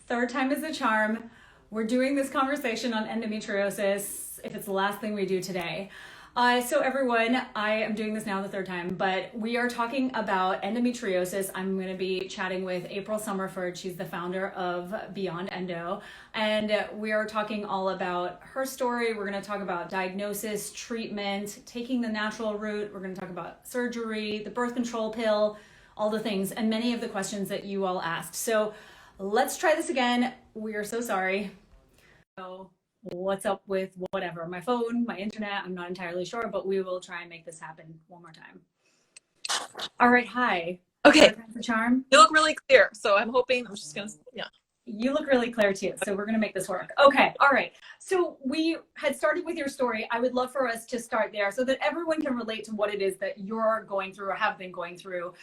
Third time is the charm. We're doing this conversation on endometriosis if it's the last thing we do today. So everyone, I am doing this now the third time, but we are talking about endometriosis. I'm going to be chatting with April Summerford. She's the founder of Beyond Endo. And we are talking all about her story. We're going to talk about diagnosis, treatment, taking the natural route. We're going to talk about surgery, the birth control pill, all the things, and many of the questions that you all asked. So let's try this again. We are so sorry. So what's up with whatever, my phone, my internet, I'm not entirely sure, but we will try and make this happen one more time. All right, hi. Okay. The charm. You look really clear, so I'm hoping, I'm just gonna, yeah. You look really clear too, so we're gonna make this work. Okay, all right. So we had started with your story. I would love for us to start there so that everyone can relate to what it is that you're going through or have been going through,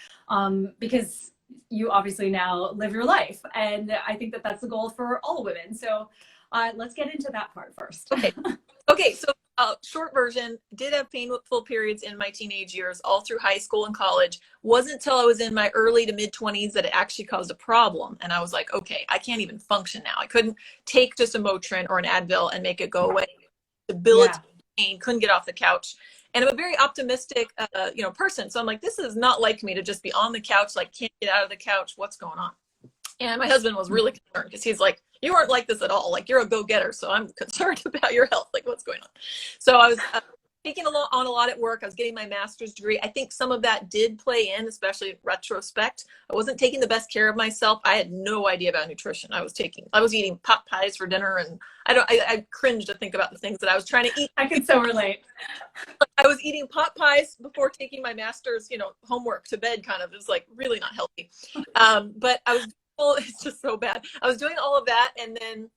because you obviously now live your life. And I think that that's the goal for all women. So let's get into that part first. Okay, so short version, did have painful periods in my teenage years, all through high school and college. Wasn't until I was in my early to mid 20s that it actually caused a problem. And I was like, okay, I can't even function now. I couldn't take just a Motrin or an Advil and make it go away. Debilitating pain, couldn't get off the couch. And I'm a very optimistic, person. So I'm like, this is not like me to just be on the couch, like can't get out of the couch. What's going on? And my husband was really concerned because he's like, you aren't like this at all. Like, you're a go-getter. So I'm concerned about your health. Like, what's going on? So I was taking on a lot at work. I was getting my master's degree. I think some of that did play in, especially in retrospect. I wasn't taking the best care of myself. I had no idea about nutrition. I was eating pot pies for dinner, and I cringe to think about the things that I was trying to eat. I can so relate. I was eating pot pies before taking my master's, homework to bed, kind of. It was like really not healthy. But I was, it's just so bad. I was doing all of that, and then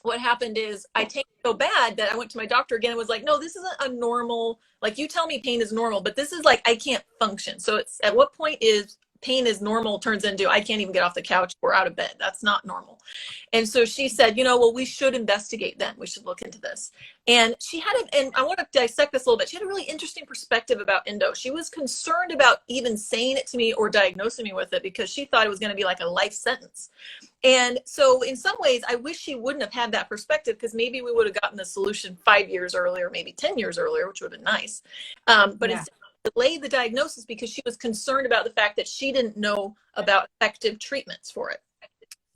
what happened is I tanked so bad that I went to my doctor again and was like, no, this isn't a normal, like, you tell me pain is normal, but this is like, I can't function. So it's at what point is pain is normal turns into I can't even get off the couch or out of bed. That's not normal. And so she said, well, we should investigate then. We should look into this. And she had and I want to dissect this a little bit. She had a really interesting perspective about endo. She was concerned about even saying it to me or diagnosing me with it because she thought it was going to be like a life sentence. And so in some ways, I wish she wouldn't have had that perspective, because maybe we would have gotten the solution 5 years earlier, maybe 10 years earlier, which would have been nice. But instead, delayed the diagnosis because she was concerned about the fact that she didn't know about effective treatments for it.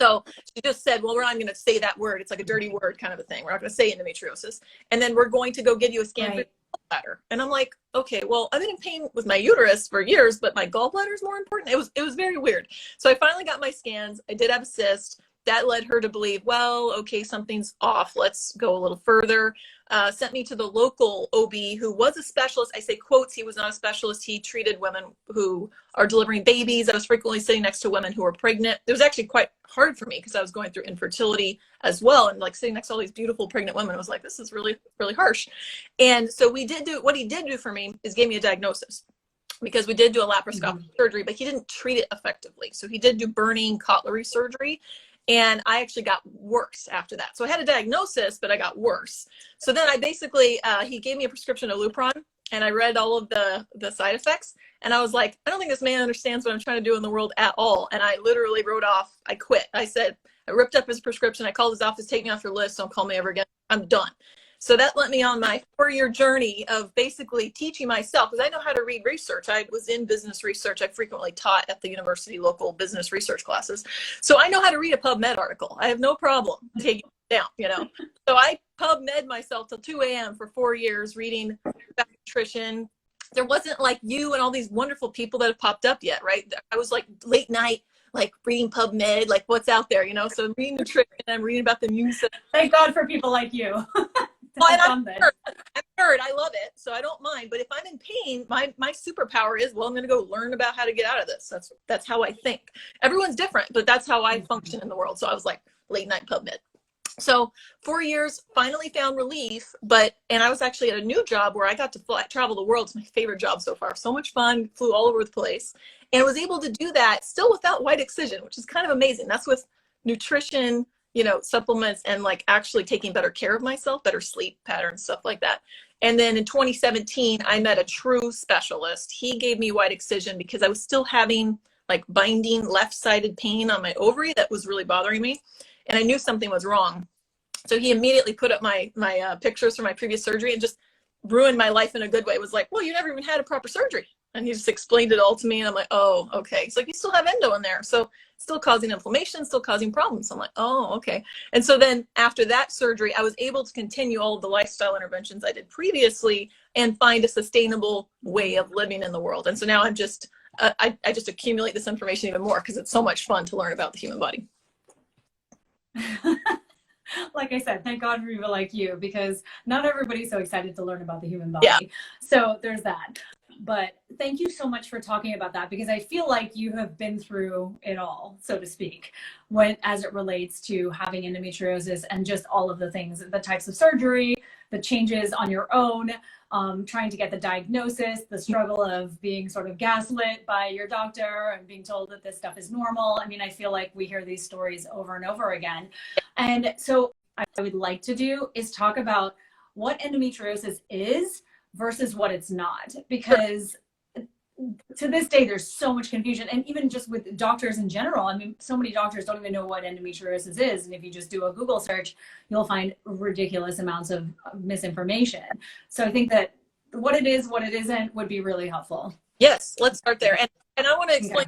So she just said, well, we're not going to say that word. It's like a dirty word kind of a thing. We're not going to say endometriosis. And then we're going to go get you a scan for your gallbladder. And I'm like, okay, well, I've been in pain with my uterus for years, but my gallbladder is more important. It was very weird. So I finally got my scans. I did have a cyst. That led her to believe, well, okay, something's off. Let's go a little further. Sent me to the local OB who was a specialist. I say quotes, he was not a specialist. He treated women who are delivering babies. I was frequently sitting next to women who were pregnant. It was actually quite hard for me because I was going through infertility as well. And like sitting next to all these beautiful pregnant women, I was like, this is really, really harsh. And so what he did do for me is gave me a diagnosis, because we did do a laparoscopic surgery, but he didn't treat it effectively. So he did do burning cautery surgery. And I actually got worse after that. So I had a diagnosis, but I got worse. So then I basically, he gave me a prescription of Lupron, and I read all of the side effects. And I was like, I don't think this man understands what I'm trying to do in the world at all. And I literally wrote off, I quit. I said, I ripped up his prescription. I called his office, take me off your list. Don't call me ever again. I'm done. So that led me on my 4-year journey of basically teaching myself, because I know how to read research. I was in business research. I frequently taught at the university local business research classes. So I know how to read a PubMed article. I have no problem taking it down, So I PubMed myself till 2 a.m. for 4 years reading about nutrition. There wasn't like you and all these wonderful people that have popped up yet, right? I was like late night, like reading PubMed, like what's out there, So I'm reading nutrition, I'm reading about the immune system. Thank God for people like you. Well, and I'm a nerd. I love it, so I don't mind. But if I'm in pain, my superpower is, well, I'm going to go learn about how to get out of this. That's how I think. Everyone's different, but that's how I function in the world. So I was like late night PubMed. So 4 years, finally found relief. And I was actually at a new job where I got to travel the world. It's my favorite job so far. So much fun. Flew all over the place, and was able to do that still without white excision, which is kind of amazing. That's with nutrition, supplements, and like actually taking better care of myself, better sleep patterns, stuff like that. And then in 2017, I met a true specialist. He gave me white excision because I was still having like binding left-sided pain on my ovary that was really bothering me. and I knew something was wrong. So he immediately put up my pictures from my previous surgery and just ruined my life in a good way. It was like, well, you never even had a proper surgery. And he just explained it all to me. And I'm like, oh, okay. He's like, you still have endo in there. So still causing inflammation, still causing problems. I'm like, oh, okay. And so then after that surgery, I was able to continue all of the lifestyle interventions I did previously and find a sustainable way of living in the world. And so now I'm just, I just accumulate this information even more because it's so much fun to learn about the human body. Like I said, thank God for people like you, because not everybody's so excited to learn about the human body. Yeah. So there's that. But thank you so much for talking about that, because I feel like you have been through it all, so to speak, as it relates to having endometriosis and just all of the things, the types of surgery, the changes on your own, trying to get the diagnosis, the struggle of being sort of gaslit by your doctor and being told that this stuff is normal. I mean, I feel like we hear these stories over and over again. And so I would like to do is talk about what endometriosis is versus what it's not, because to this day there's so much confusion, and even just with doctors in general. I mean, so many doctors don't even know what endometriosis is, and if you just do a Google search, you'll find ridiculous amounts of misinformation. So I think that what it is, what it isn't would be really helpful. Yes, let's start there. And I want to explain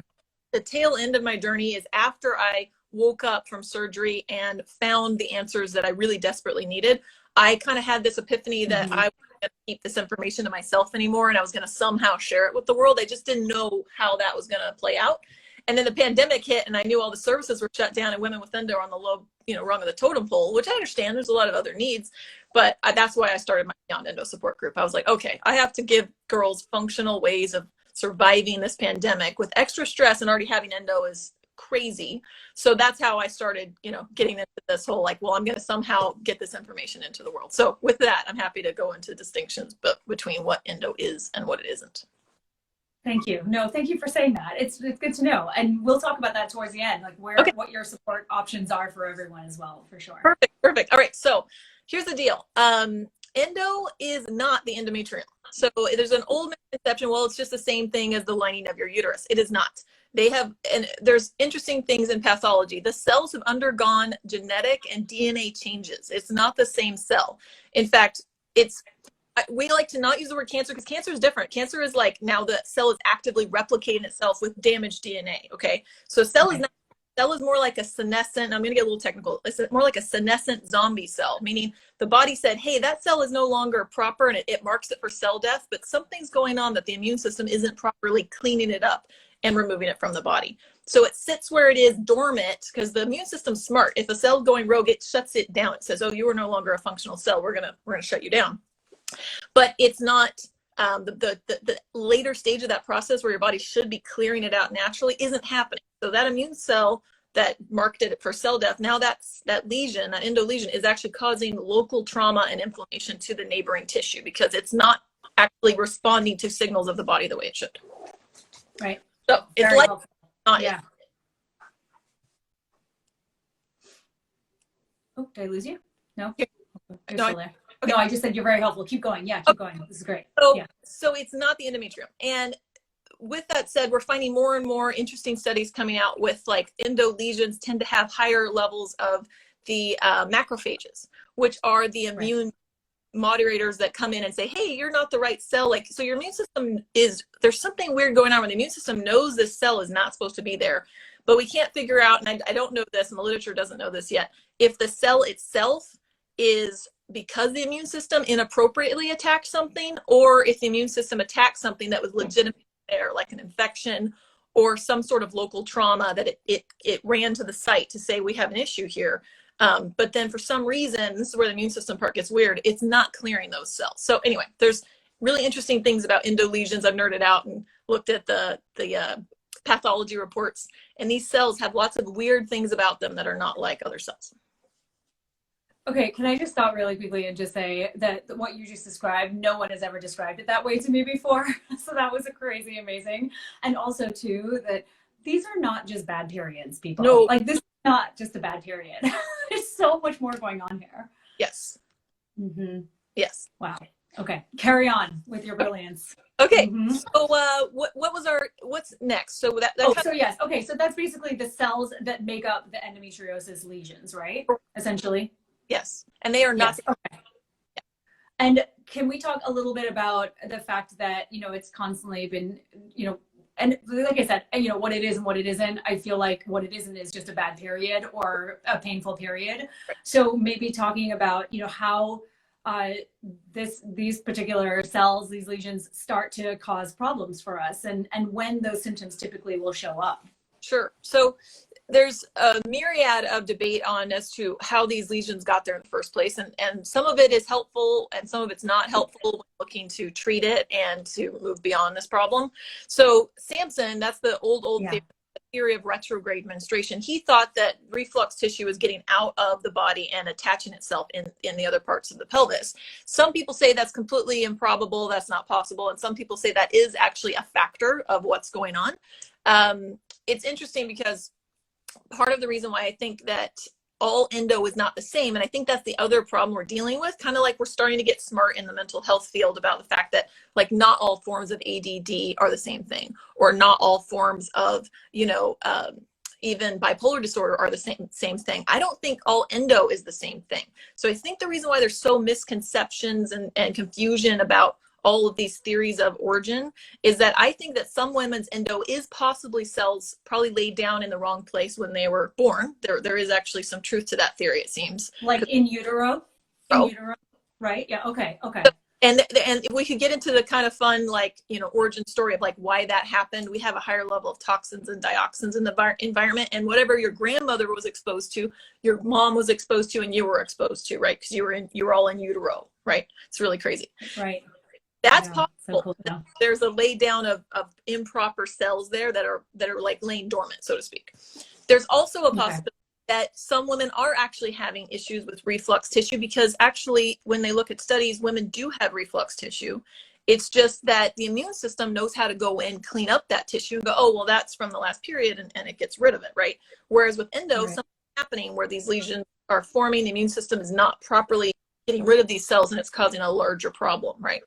the tail end of my journey is after I woke up from surgery and found the answers that I really desperately needed. I kind of had this epiphany that I to keep this information to myself anymore, and I was going to somehow share it with the world. I just didn't know how that was going to play out. And then the pandemic hit, and I knew all the services were shut down, and women with endo are on the low, rung of the totem pole, which I understand. There's a lot of other needs, but that's why I started my Beyond Endo support group. I was like, okay, I have to give girls functional ways of surviving this pandemic with extra stress, and already having endo is crazy. So that's how I started, getting into this whole, like, well, I'm going to somehow get this information into the world. So with that, I'm happy to go into distinctions between what endo is and what it isn't. Thank you. No, thank you for saying that. It's good to know. And we'll talk about that towards the end, like what your support options are for everyone as well, for sure. Perfect. All right. So here's the deal. Endo is not the endometrium. So there's an old misconception, well, it's just the same thing as the lining of your uterus. It is not. And there's interesting things in pathology. The cells have undergone genetic and DNA changes. It's not the same cell. In fact, we like to not use the word cancer because cancer is different. Cancer is like now the cell is actively replicating itself with damaged DNA. Okay. So cell is more like a senescent. I'm going to get a little technical. It's more like a senescent zombie cell, meaning the body said, hey, that cell is no longer proper, and it marks it for cell death, but something's going on that the immune system isn't properly cleaning it up and removing it from the body. So it sits where it is dormant because the immune system's smart. If a cell's going rogue, it shuts it down. It says, oh, you are no longer a functional cell. We're going to shut you down. But it's not the later stage of that process where your body should be clearing it out naturally isn't happening. So that immune cell that marked it for cell death, now that lesion, that endo lesion, is actually causing local trauma and inflammation to the neighboring tissue because it's not actually responding to signals of the body the way it should. Right. So it's like not it. Oh, did I lose you? No? You're still there. Okay. No, I just said you're very helpful. Keep going. Yeah, keep going. This is great. So it's not the endometrium. And with that said, we're finding more and more interesting studies coming out with like endo lesions tend to have higher levels of the macrophages, which are the immune moderators that come in and say, hey, you're not the right cell. Like, so your immune system there's something weird going on where the immune system knows this cell is not supposed to be there, but we can't figure out, and I don't know this, and the literature doesn't know this yet, if the cell itself is because the immune system inappropriately attacked something, or if the immune system attacked something that was legitimate there, like an infection or some sort of local trauma that it ran to the site to say we have an issue here. But then for some reason, this is where the immune system part gets weird, it's not clearing those cells. So anyway, there's really interesting things about endo lesions. I've nerded out and looked at the pathology reports, and these cells have lots of weird things about them that are not like other cells. Okay, can I just stop really quickly and just say that what you just described, no one has ever described it that way to me before. So that was crazy amazing. And also too, that these are not just bad periods, people. No. Like this is not just a bad period. There's so much more going on here. Yes. Mm-hmm. Yes. Wow. Okay, carry on with your brilliance. Okay, Mm-hmm. so what's next? So that Oh, kind so yes. Okay, so that's basically the cells that make up the endometriosis lesions, right? of, Essentially. yes, and they are not. Yes. Okay. And can we talk a little bit about the fact that, it's constantly been, and like I said, what it is and what it isn't. I feel like what it isn't is just a bad period or a painful period. So maybe talking about, how uh, these particular cells, these lesions start to cause problems for us, and when those symptoms typically will show up. Sure. So there's a myriad of debate on as to how these lesions got there in the first place. And some of it is helpful and some of it's not helpful when looking to treat it and to move beyond this problem. So Samson, that's the old Yeah. theory of retrograde menstruation. He thought that reflux tissue was getting out of the body and attaching itself in the other parts of the pelvis. Some people say that's completely improbable, that's not possible. And some people say that is actually a factor of what's going on. It's interesting because part of the reason why I think that all endo is not the same, and I think that's the other problem we're dealing with, kind of like we're starting to get smart in the mental health field about the fact that like not all forms of ADD are the same thing, or not all forms of, even bipolar disorder are the same thing. I don't think all endo is the same thing. So I think the reason why there's so misconceptions and confusion about all of these theories of origin is that I think that some women's endo is possibly cells probably laid down in the wrong place when they were born. There is actually some truth to that theory, it seems. Like in utero? In utero, right? Yeah, okay. And we could get into the kind of fun, origin story of like why that happened. We have a higher level of toxins and dioxins in the environment, and whatever your grandmother was exposed to, your mom was exposed to, and you were exposed to, right? Because you were all in utero, right? It's really crazy. Right. That's Yeah, possible. so cool. There's a lay down of improper cells there that are like laying dormant, so to speak. There's also a possibility that some women are actually having issues with reflux tissue because actually when they look at studies, women do have reflux tissue. It's just that the immune system knows how to go in, clean up that tissue and go, oh, well, that's from the last period, and it gets rid of it, right? Whereas with endo, something's happening where these lesions are forming, the immune system is not properly getting rid of these cells and it's causing a larger problem, right?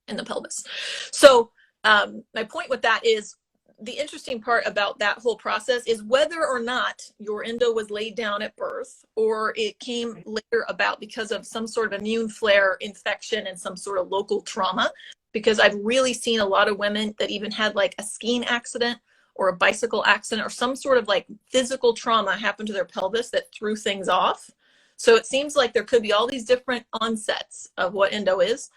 In the pelvis. So my point with that is the interesting part about that whole process is whether or not your endo was laid down at birth or it came later about because of some sort of immune flare, infection, and some sort of local trauma. Because I've really seen a lot of women that even had like a skiing accident or a bicycle accident or some sort of like physical trauma happen to their pelvis that threw things off. So it seems like there could be all these different onsets of what endo is.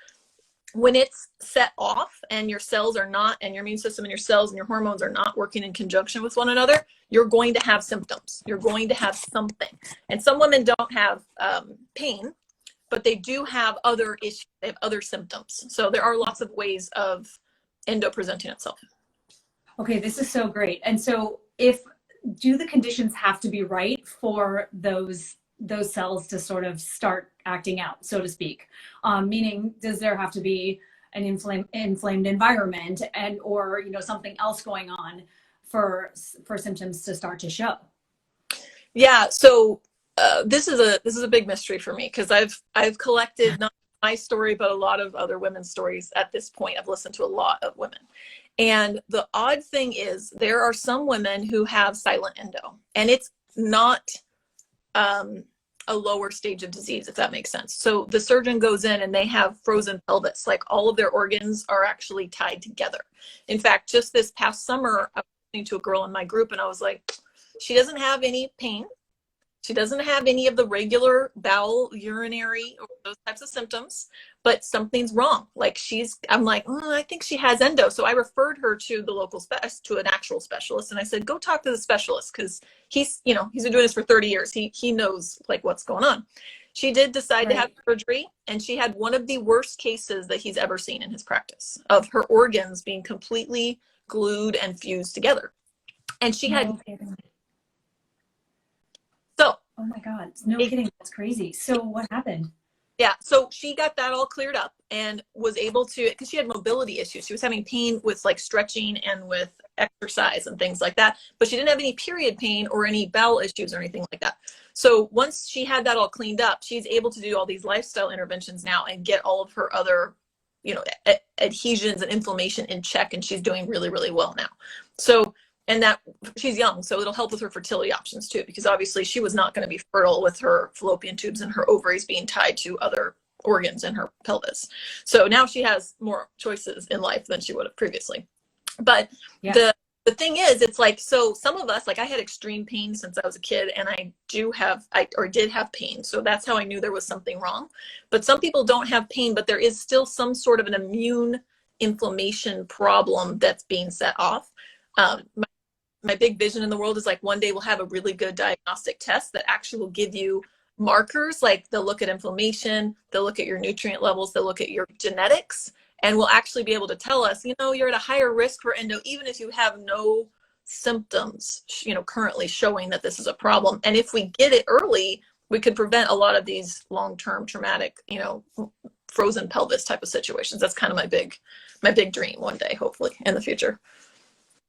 When it's set off and your cells are not, and your immune system and your cells and your hormones are not working in conjunction with one another, you're going to have symptoms. You're going to have something. And some women don't have pain, but they do have other issues. They have other symptoms. So there are lots of ways of endo presenting itself. Okay, this is so great. And so do the conditions have to be right for those cells to sort of start acting out, so to speak? Meaning, does there have to be an inflamed environment or something else going on for symptoms to start to show? Yeah. So this is a big mystery for me because I've collected not my story but a lot of other women's stories at this point. I've listened to a lot of women. And the odd thing is there are some women who have silent endo, and it's not a lower stage of disease, if that makes sense. So the surgeon goes in and they have frozen pelvis, like all of their organs are actually tied together. In fact, just this past summer, I was listening to a girl in my group and I was like, she doesn't have any pain. She doesn't have any of the regular bowel, urinary, or those types of symptoms, but something's wrong. Like I'm like, I think she has endo. So I referred her to the local to an actual specialist. And I said, go talk to the specialist because he's been doing this for 30 years. He knows like what's going on. She did decide to have surgery, and she had one of the worst cases that he's ever seen in his practice of her organs being completely glued and fused together. And she had oh my God, no kidding. That's crazy. So what happened? Yeah. So she got that all cleared up and was able to, because she had mobility issues. She was having pain with like stretching and with exercise and things like that, but she didn't have any period pain or any bowel issues or anything like that. So once she had that all cleaned up, she's able to do all these lifestyle interventions now and get all of her other adhesions and inflammation in check, and she's doing really, really well now. So, and that she's young, so it'll help with her fertility options too, because obviously she was not going to be fertile with her fallopian tubes and her ovaries being tied to other organs in her pelvis. So now she has more choices in life than she would have previously. But the thing is, it's like, so some of us, like I had extreme pain since I was a kid, and I did have pain. So that's how I knew there was something wrong. But some people don't have pain, but there is still some sort of an immune inflammation problem that's being set off. My big vision in the world is like one day we'll have a really good diagnostic test that actually will give you markers. Like they'll look at inflammation, they'll look at your nutrient levels, they'll look at your genetics, and we'll actually be able to tell us, you're at a higher risk for endo, even if you have no symptoms, currently showing that this is a problem. And if we get it early, we could prevent a lot of these long-term traumatic, frozen pelvis type of situations. That's kind of my big dream one day, hopefully in the future.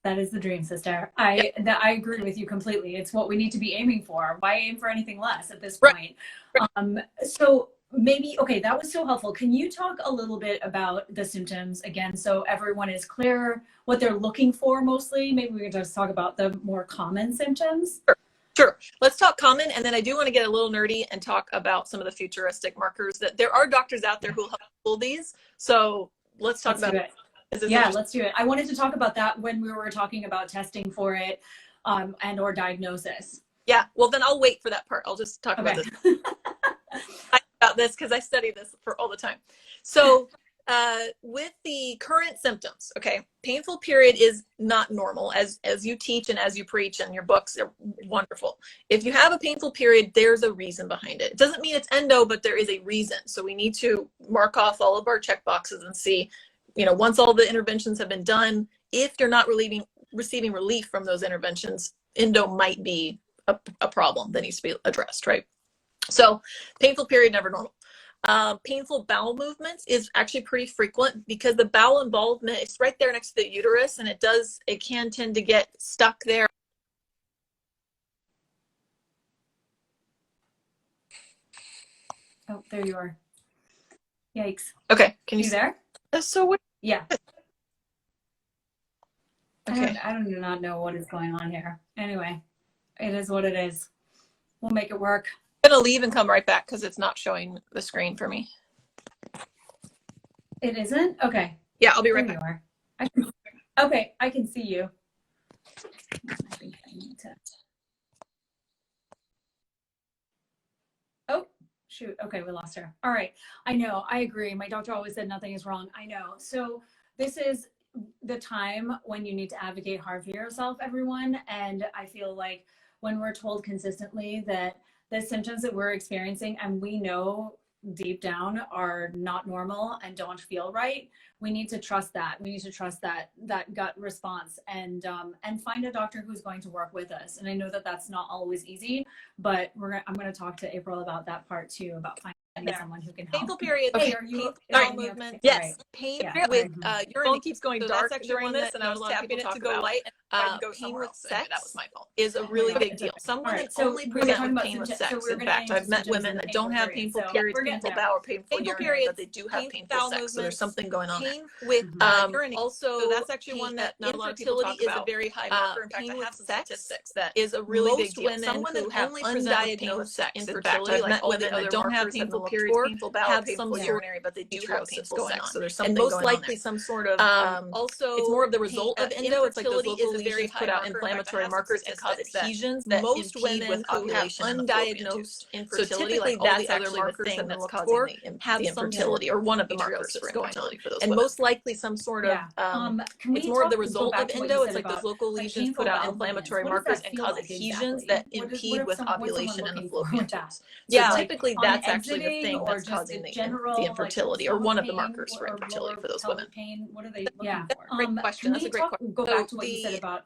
That is the dream, sister. I agree with you completely. It's what we need to be aiming for. Why aim for anything less at this point? Right. So maybe, okay, that was so helpful. Can you talk a little bit about the symptoms again, so everyone is clear what they're looking for mostly? Maybe we can just talk about the more common symptoms. Sure. Let's talk common, and then I do want to get a little nerdy and talk about some of the futuristic markers that there are doctors out there who help pull these. So let's talk about it. Let's do it. I wanted to talk about that when we were talking about testing for it and or diagnosis. Yeah, well then I'll wait for that part. I'll just talk about this. About this because I study this for all the time. So with the current symptoms, okay, painful period is not normal, as you teach and as you preach, and your books are wonderful. If you have a painful period, there's a reason behind it. It doesn't mean it's endo, but there is a reason. So we need to mark off all of our check boxes and see, once all the interventions have been done, if you're not receiving relief from those interventions, endo might be a problem that needs to be addressed, right? So painful period, never normal. Painful bowel movements is actually pretty frequent because the bowel involvement is right there next to the uterus, and it can tend to get stuck there. Oh, there you are. Yikes. Okay. Can you there? So what? Yeah. Okay. I do not know what is going on here. Anyway, it is what it is. We'll make it work. I'm going to leave and come right back because it's not showing the screen for me. It isn't? Okay. Yeah, I'll be right back. You are. Okay, I can see you. I think I need to. Oh, shoot. Okay, we lost her. All right. I know. I agree. My doctor always said nothing is wrong. I know. So this is the time when you need to advocate hard for yourself, everyone. And I feel like when we're told consistently that the symptoms that we're experiencing and we know deep down are not normal and don't feel right, we need to trust that. We need to trust that gut response and find a doctor who's going to work with us. And I know that that's not always easy, but I'm going to talk to April about that part too, about finding someone who can help. Painful period. Okay, painful movement. Yes. Pain with your phone keeps going dark during this, and I was tapping it to go light. Pain with sex, that was my fault, is a really big deal. Someone that only present with pain with sex. In fact, I've met women that don't have painful periods, painful bowel, or painful urinary, but they do have painful sex. So there's something going on. Pain with urinary. Also, so that's actually one that not a lot of people talk about. Is a very high marker. In fact, I have some statistics that is a really big deal. Someone that only undiagnosed sex. In fact, I've met women that don't have painful periods, painful bowel, have some urinary, but they do have painful sex. So there's something going on. And most likely some sort of also, it's more of the result of endo. It's like those local lesions put out inflammatory markers and cause adhesions that most women who have undiagnosed infertility, so typically that's actually the thing that's causing the infertility, or one of the markers for infertility for those women. And most likely some sort of it's more of the result of endo. It's like those local lesions put out inflammatory markers and cause adhesions that impede with ovulation and the fallopian tubes. So typically that's actually the thing that's causing the infertility, or one of the markers for infertility for those women. What are they looking for? Great question. That's a great question. Go back to what you said about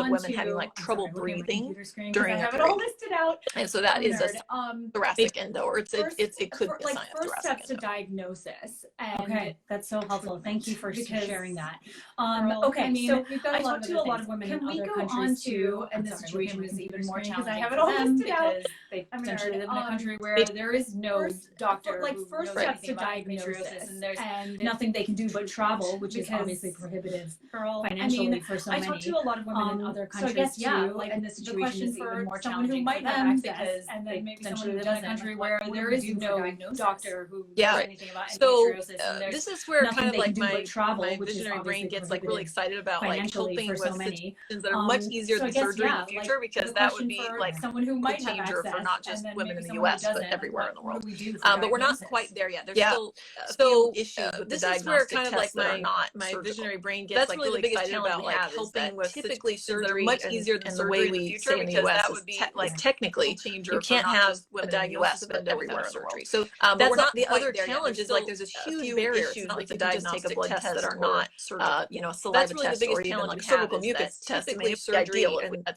of on women to, having like I'm trouble sorry, looking at my breathing computer screen 'cause during I their have it all period. listed out. And so that I'm a is a nerd. thoracic endo, or it could For, be a sign like, of first thoracic steps to endo. diagnosis. And Okay, that's so helpful. Thank you for because, sharing that. girl, Okay, I mean, so we've got I a lot talked of to other a lot things. of women Can in we other go countries on too? to, and I'm the sorry, situation looking is at my even computer more screen 'cause I challenging have it for all them listed out. because they I'm a potentially nerd. live in a country where there is no doctor like who first knows steps anything to about diagnosis, endometriosis, and there's and nothing they can do but travel, which is because, obviously prohibitive girl, financially I mean, for so I many. talked to a lot of women in other So I countries guess, yeah, too, like and the the situation question is even for more someone who challenging might for have them access, because and they then maybe someone potentially who live in a doesn't, country like, where what there do we is do for no diagnosis? doctor who Yeah. knows Right. anything about So endometriosis, and there's this is where nothing kind of they like can do but travel, my which is visionary brain obviously gets like really prohibitive excited about like financially helping for so with many. situations that are much easier So I than guess, surgery in yeah, the future, like because the that would question be for like someone who a might have changer access, for not and just then women maybe in the someone who US, but doesn't, everywhere like, in the what world. do we do for But we're not diagnosis? quite there yet. There's Yeah. still a So, few issues with the this is where diagnostic kind of tests like that are my not my surgical. visionary brain gets That's like really really the biggest excited challenge about we like have, is helping that with typically situations that are surgery much and, easier than and the surgery way in the we future, say in the because US that is would be like like technically danger. You can't have a diagnosis of endo everywhere in the world. So that's not the other challenge. Is like there's this huge barrier. It's not like you can just take a blood test that are not surgical. You know, a saliva test or even like a cervical mucus test. Typically, surgery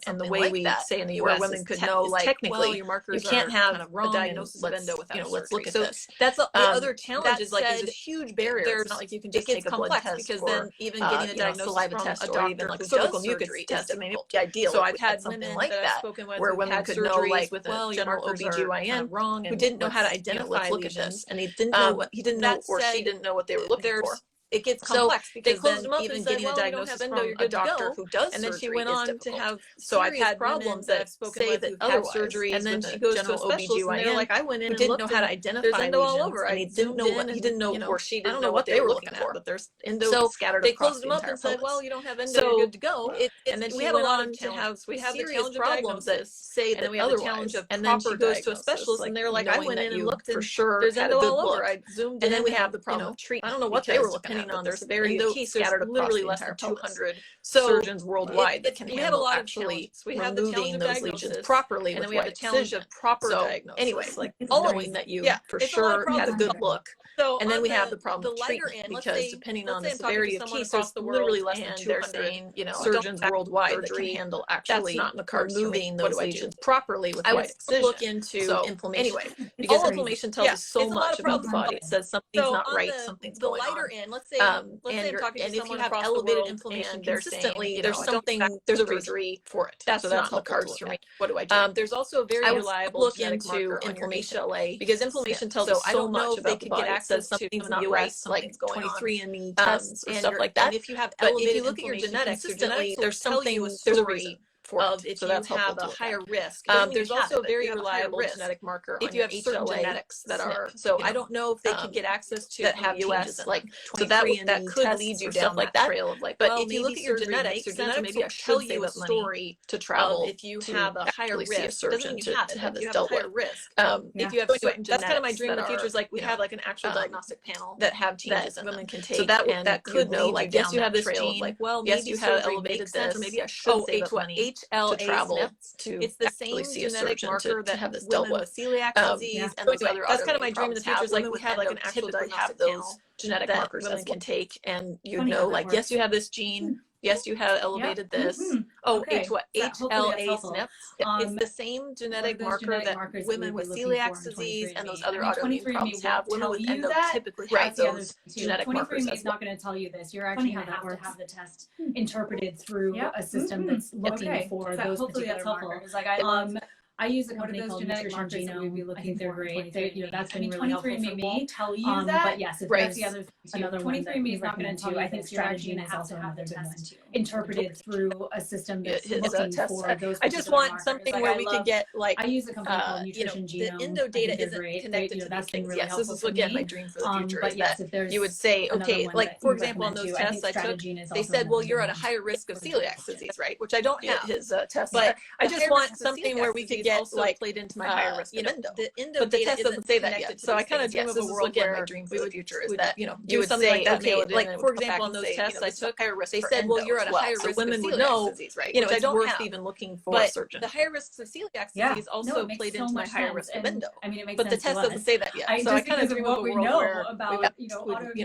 and the way we say in the U.S. women could know, like, technically, your markers you can't have a diagnosis of endo without surgery. Let's look at this. That's the other challenge. Is like there's a huge barrier. It's not like you can just take a blood test because then even getting a diagnosis saliva test or even like a cervical mucus test may be ideal. So I've had women like that where women could know, like, with a general OBGYN wrong who didn't know how to identify lesions, and he didn't know what he didn't know, or she didn't know what they were looking for. It gets complex because they closed them up even and said, getting a diagnosis from a doctor who does and then she went on to have I've had problems that say that had surgery, and then she goes to a specialist and they're like, I went in and didn't know how to identify there's endo all over, and he didn't know what he didn't know, or she didn't know what they were looking for, but there's endo scattered across the entire pelvis. They closed them up and said, well, you don't have endo, you're good to go. And then we have a lot of challenges. We have the challenge of problems that say that we have the challenge of, and then she goes to a specialist and they're like, I went in and looked and for sure there's endo all over. I zoomed in, and then we have the problem of treatment. I don't know what they were looking at. On there's very scattered literally less than 200 surgeons worldwide that can handle actually removing those lesions properly, and then we have the challenge of proper diagnosis. Anyway, like following that you for sure had a good look. So and then we have the problem of treatment, because depending on the severity of case, there's literally less than 200 surgeons worldwide that can handle actually removing those lesions properly with right excision. Look into inflammation. Anyway, because inflammation tells us so much about the body. It says something's not right, something's going on. The lighter end, let's say I'm talking to someone, if you have elevated inflammation consistently, there's something, there's a reason for it. That's not in the cards for me. What do I do? There's also a very reliable look into inflammation, because inflammation tells us so much about the body. It says something's not right, like 23andMe tests or stuff like that. And if you have elevated, if you look at your genetics, there's something, there's a reason. If you have a higher risk. There's also a very reliable genetic marker if you have certain genetics that are. So I don't know if they could get access to that have US, like, so that could lead you down like that trail of like. But if you look at your genetics maybe will tell you a story to travel. If you have a higher risk, a surgeon to have this dealt with. If you have certain genetics, that's kind of my dream in the future. Is like we have like an actual diagnostic panel that have changes that women can take. So that could know, like, yes, you have this gene. Like, well, yes, you have elevated this, or maybe I should save up money to travel to it's the same genetic marker that have this dealt with celiac disease and those other. That's kind of my dream in the future. Is like we have like an actual diagnostic those genetic markers women can take, and you know, like, yes, you have this gene. Yes, you have elevated this. Oh, HLA SNP. It's the same genetic marker that women with celiac disease and those other autoimmune problems have. Women with endo typically have those genetic markers. 23andMe is not going to tell you this. You're actually going to have to have the test interpreted through a system that's looking for those particular markers. Like I use a company called Nutrition Genome. I think they're great. That's been really helpful for me. Tell you that. But yes, if there's the other, another 23andMe is not going to tell you. I think strategy is also another good one. Interpreted through a system that's looking for those. I just want something where we could get, like, I use a company called Nutrition Genome. The endo data isn't connected to these things. Yes, this is again my dream for the future. Is that you would say, okay, like, for example, on those tests I took, they said, well, you're at a higher risk of celiac disease, right? Which I don't have his test, but I just want something where we could get, like, played into my higher risk of endo. But the test doesn't say that yet. So I kind of dream of a world where my dream for the future is that, you would say, okay, like, for example, on those tests I took, they said, well, you're at a higher risk of celiac disease, right? Which I don't have. Even looking for a surgeon. The higher risks of celiac disease also played into my higher risk of endo. I mean, it makes sense. But the test doesn't say that yet. So I kind of dream of a world where we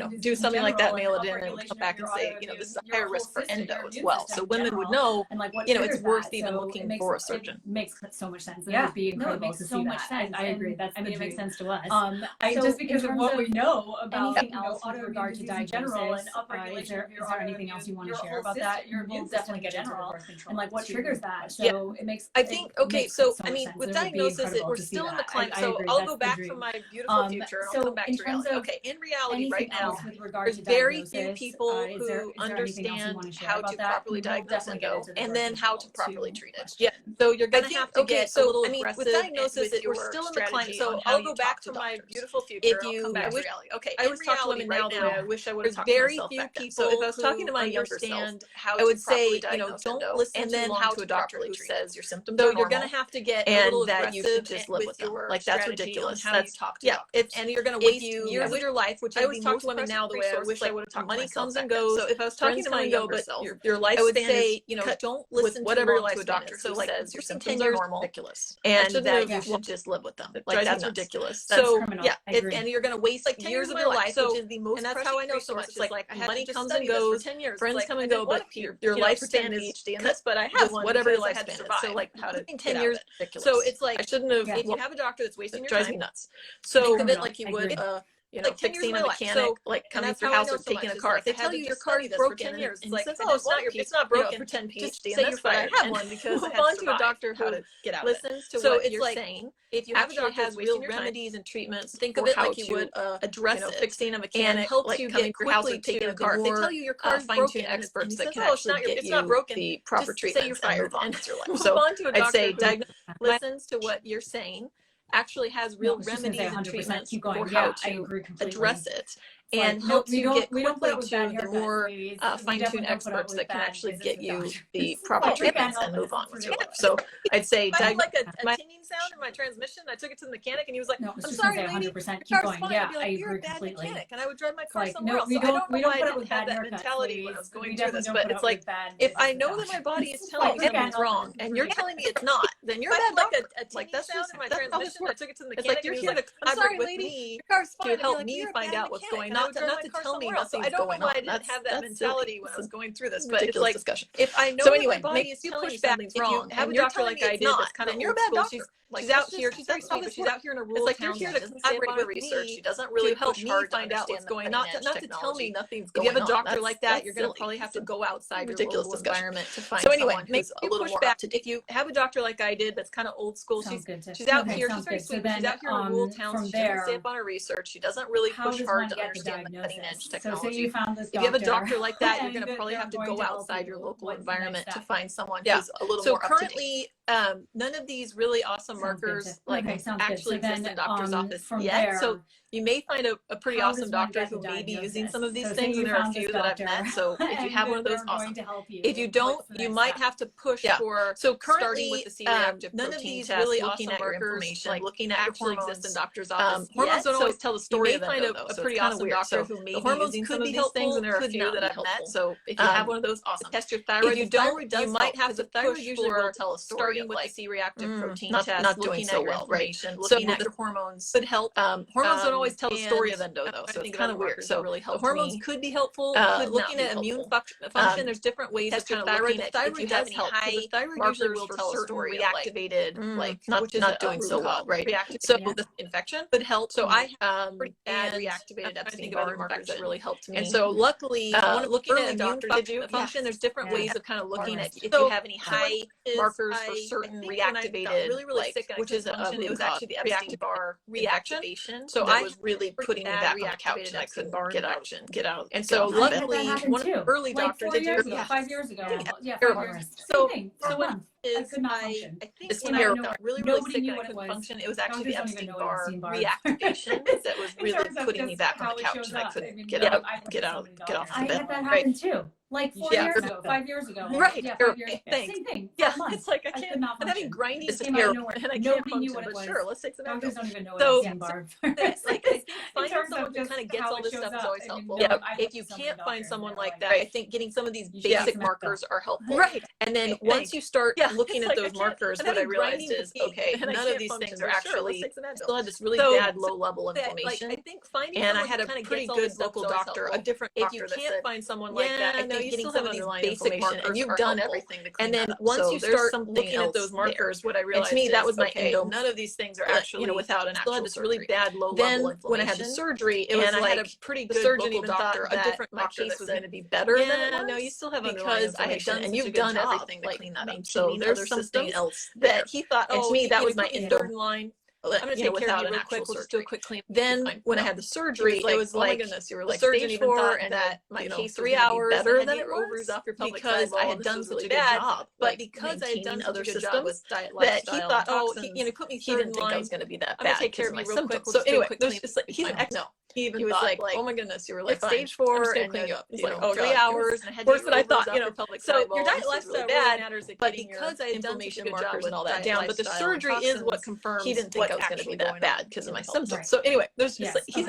would do something like that, mail it in, and come back and say, this is a higher risk for endo as well. So women would know, it's worth even looking for a surgeon. Makes so much sense. Yeah, it makes so much sense. I agree. It makes sense to us. Just because of what we know about anything else with regard to diagnosis, is there anything else you want to share about that? We'll definitely get general and like what triggers that. So it makes. I think so I mean, with diagnosis, we're still in the climate. So I'll go back from my beautiful future and I'll come back to reality. Okay, in reality, right now, there's very few people who understand how to properly diagnose endo and then how to properly treat it. Yeah. So you're gonna have to get a little aggressive. With diagnosis, we're still in the climate. So I'll go back to my beautiful future. If you come back to reality. Okay, I was talking to women now the way I wish I would have talked to myself back then. So if I was talking to my younger self, I would say, don't listen too long to a doctor who says your symptoms are normal. So you're gonna have to get a little aggressive, and that you should just live with them. Like, that's ridiculous. That's and you're gonna waste years of your life, which I always talk to women now the way I wish I would have talked to myself. Money comes and goes. So if I was talking to my younger self, your lifespan, don't listen to whatever your lifespan to a doctor who says your symptoms are normal. ridiculous, and that you should just live with them. Like, that's ridiculous. So yeah, and you're gonna waste like years of your life, which is the most. And that's how I know so much. It's like money comes and goes, 10 years, friends come and go, but your lifespan is PhD in this, but I have whatever your lifespan is. So like, how to 10 years. So it's like, I shouldn't have. If you have a doctor that's wasting your time, drives me nuts. So think of it like you would like fixing a mechanic, like coming through house or taking a car. If they tell you your car broke 10 years, it's like, oh, it's not broken. Pretend PhD in this, but I have one because I had to a doctor who listens to what you're saying. If you have a doctor has real remedies and treatments, think of it like you would address it, fixing a mechanic, and helps you get quickly to the more, if they tell you your car's broken, experts that can actually get you the proper treatment and move on with your life. So I'd say listens to what you're saying, actually has real remedies and treatments for how to address it, and helps you get quickly to the more fine-tuned experts that can actually get you the proper treatments and move on with your life. So I'd say I had like a tinging sound in my transmission. I took it to the mechanic and he was like, I'm sorry, lady, your car's fine. I'd be like, you're a bad mechanic. And I would drive my car somewhere else. So I don't know why I didn't have that mentality when I was going through this, but it's like, if I know that my body is telling me something's wrong and you're telling me it's not, then you're bad. Like a tinging sound in my transmission. I took it to the mechanic. It's like, you're here to collaborate with me to help me find out what's going on. Not to tell me nothing's going on. I don't know why I didn't have that mentality when I was going through this, but it's like, if I know my body is telling me something's wrong, have a doctor like I did that's kind of old school. She's out here. She's very sweet, but she's out here in a rural town. It's like, you're here to collaborate with research. She doesn't really help me find out what's going on. Not to tell me nothing's going on. If you have a doctor like that, you're going to probably have to go outside your local environment to find someone who's a little more up to date. If you have a doctor like I did, that's kind of old school. She's out here. She's very sweet, but she's out here in a rural town. She doesn't stay up on her research. She doesn't really push hard to understand the cutting edge technology. If you have a doctor like that, you're going to probably have to go outside your local environment to find someone who's a little more up to date. None of these really awesome markers actually exist in doctor's office yet. So you may find a pretty awesome doctor who may be using some of these things, and there are a few that I've met. So if you have one of those, awesome. If you don't, you might have to push for starting with the C-reactive none of these really awesome markers, like looking at actually exist in doctor's office. Hormones don't always tell the story of Endo, though. So pretty awesome doctor who may be using some of these things, and there are a few that I've met. So if you have one of those, awesome. Test your thyroid. If you don't, you might have to push for starting with the C-reactive protein test, not doing so well, right? Looking at your hormones could help. Hormones don't always tell the story of Endo, though, so it's kind of weird. So really the hormones could be helpful. Looking at immune function, there's different ways of kind of looking at if you have any high markers will tell a story reactivated, like not doing so well, right? So the infection could help. So I have pretty bad reactivated Epstein-Barr markers that really helped me. And so luckily, looking at immune function, there's different ways of kind of looking at if you have any high markers for certain reactivated, which is it was actually the Epstein-Barr reactivation. So I was really putting me back on the couch and I couldn't get out. And so luckily, one of the early doctors did 5 years ago. Yeah, 5 years. So what is I think when I got really sick and I couldn't function, it was actually the Epstein-Barr reactivation that was really putting me back on the couch and I couldn't get off the bed. I had that happen too. Like 4 years ago, 5 years ago. Right. Yeah, 5 years ago. Same thing. Yeah. It's like I can't. I'm having grinding and I can't function. But sure, let's take some. Doctors don't even know what Epstein-Barr is. Like I think finding someone who kind of gets all this stuff is always helpful. Yeah. If you can't find someone like that, I think getting some of these basic markers are helpful. Right. And then once you start looking at those markers, what I realized is, okay, none of these things are actually. Still had this really bad low-level inflammation. I think finding and I had a pretty good local doctor, a different doctor. If you can't find someone like that, I think getting some of these basic markers, and you've done everything to clean that up. Once you start looking at those markers, what I realized, and to me, that was my endo. None of these things are actually, without an actual this really bad low-level inflammation. When I had the surgery, it was like I had a pretty good surgeon even doctor. A different my case was going to be better than it was. No, you still have because I had done, and you've done everything to clean that up. So there's something else that he thought. Oh, to me, that was my endo line. I'm going to take care of you real quick. We'll just do a quick clean. Then when I had the surgery, it was like, oh my goodness, you were like surgeon even thought that my case 3 hours better than it was off your pelvic because I had done such a bad job. But because I had done other systems that he thought, oh, he put me third in line. He didn't think I was going to be that bad. I'm going to take care of you real quick. So anyway, there's just like he's an excellent. He was like, oh my goodness, you were like stage 4 and clean you up. He's like, oh, 3 hours. Worse than I thought, So your diet lifestyle really bad, but because I had done such a good job and all that down, but the surgery is what confirms he didn't think I was going to be that bad because of my symptoms. So anyway, there's just like he's